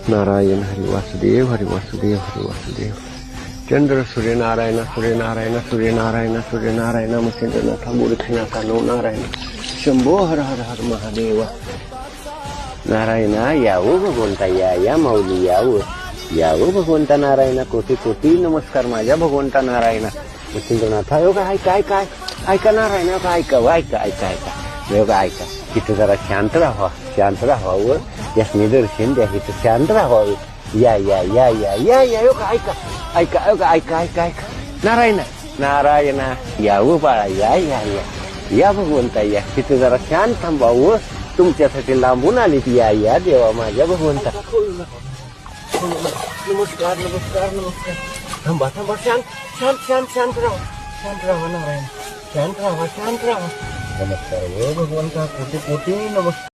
नारायण हरि वासुदेव हरि वासुदेव हरि वासुदेव. चंद्र Suryanarayan Suryanarayan Suryanarayan Suryanarayan मत्स्यनाथ मूर्तिनाथ no Narayan Shambho हर हर हर महादेव. नारायण यावं भगवंता, या माऊली यावं भगवंता नारायण. कोटी कोटी नमस्कार माझ्या भगवंता नारायण मत्स्यनाथ. योगा ऐका नारायण, ऐका योगा ऐका. तिथं जरा शांत राहावं यास निदर्शन द्या. इथं शांत राहावं. या योगा ऐका. नारायण यावं बाळा, या भगवंता या. तिथं जरा शांत थांबावं. तुमच्यासाठी लांबून आली ती. या देवा माझ्या भगवंता. नमस्कार. थांबा शांत राहा नारायण. शांत राहा. नमस्कार भगवंता. कोटी नमस्कार.